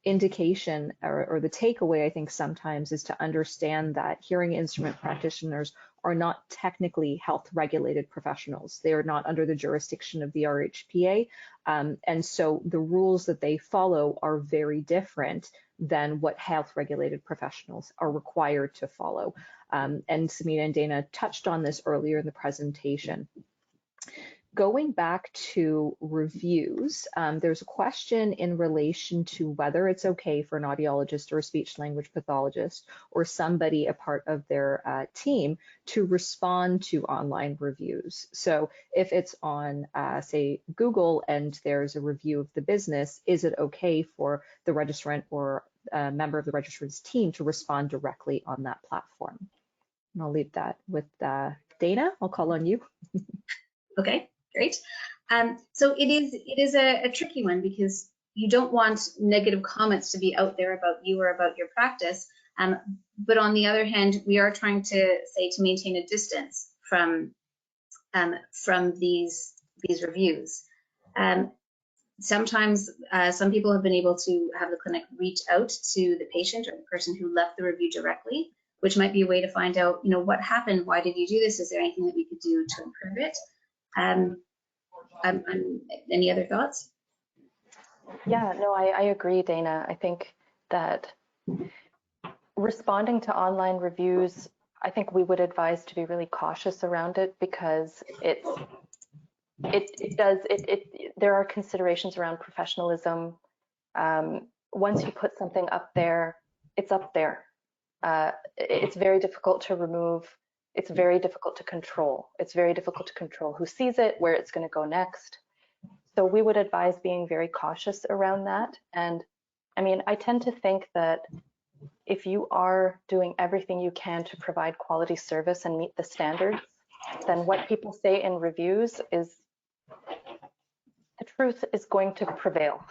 indication or the takeaway, I think, sometimes is to understand that hearing instrument practitioners are not technically health regulated professionals. They are not under the jurisdiction of the RHPA. And so the rules that they follow are very different than what health regulated professionals are required to follow. And Samina and Dana touched on this earlier in the presentation. Going back to reviews, there's a question in relation to whether it's okay for an audiologist or a speech language pathologist or somebody a part of their team to respond to online reviews. So if it's on, say, Google and there's a review of the business, is it okay for the registrant or a member of the registrant's team to respond directly on that platform? And I'll leave that with Dana. I'll call on you. Okay. Great. So it is a tricky one because you don't want negative comments to be out there about you or about your practice. But on the other hand, we are trying to say to maintain a distance from these reviews. Sometimes some people have been able to have the clinic reach out to the patient or the person who left the review directly, which might be a way to find out, you know, what happened, why did you do this? Is there anything that we could do to improve it? Any other thoughts? Yeah, no, I agree, Dana. I think that responding to online reviews, I think we would advise to be really cautious around it because there are considerations around professionalism. Once you put something up there, it's up there. It's very difficult to remove. It's very difficult to control. It's very difficult to control who sees it, where it's going to go next. So we would advise being very cautious around that. And I mean, I tend to think that if you are doing everything you can to provide quality service and meet the standards, then what people say in reviews is the truth is going to prevail.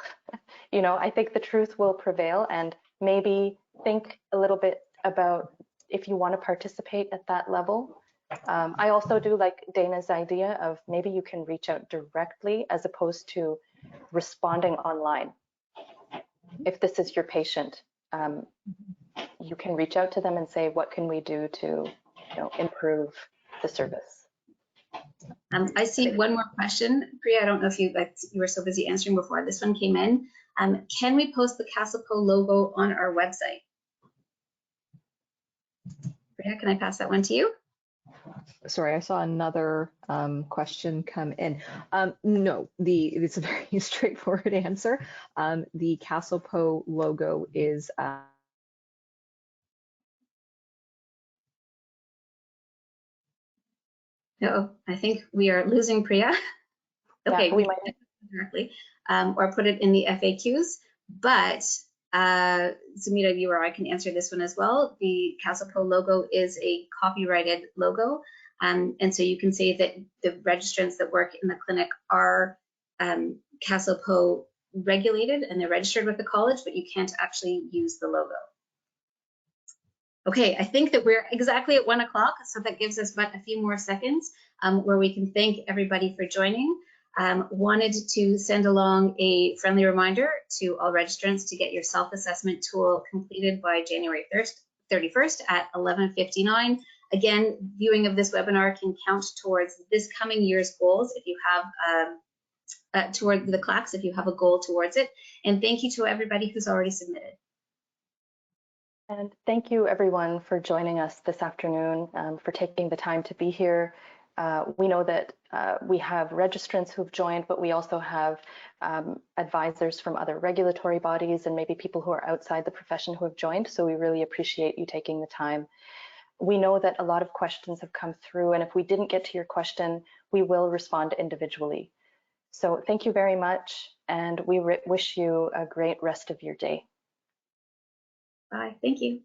You know, I think the truth will prevail, and maybe think a little bit about if you want to participate at that level. I also do like Dana's idea of maybe you can reach out directly as opposed to responding online. If this is your patient, you can reach out to them and say, what can we do to, you know, improve the service? I see one more question. Priya, I don't know if you were so busy answering before this one came in. Can we post the CASLPO logo on our website? Priya, can I pass that one to you? Sorry, I saw another question come in. No, it's a very straightforward answer. The CASLPO logo is Uh-oh, I think we are losing Priya. Okay, Yeah, we can directly or put it in the FAQs, but Sumita, you or I can answer this one as well. The CASLPO logo is a copyrighted logo, and so you can say that the registrants that work in the clinic are CASLPO regulated and they're registered with the college, but you can't actually use the logo. Okay, I think that we're exactly at 1 o'clock, so that gives us but a few more seconds where we can thank everybody for joining. Wanted to send along a friendly reminder to all registrants to get your self-assessment tool completed by January 31st at 11:59. Again, viewing of this webinar can count towards this coming year's goals if you have toward the CLACS if you have a goal towards it. And thank you to everybody who's already submitted. And thank you everyone for joining us this afternoon, for taking the time to be here. We know that we have registrants who've joined, but we also have advisors from other regulatory bodies and maybe people who are outside the profession who have joined. So we really appreciate you taking the time. We know that a lot of questions have come through, and if we didn't get to your question, we will respond individually. So thank you very much, and we wish you a great rest of your day. Bye, thank you.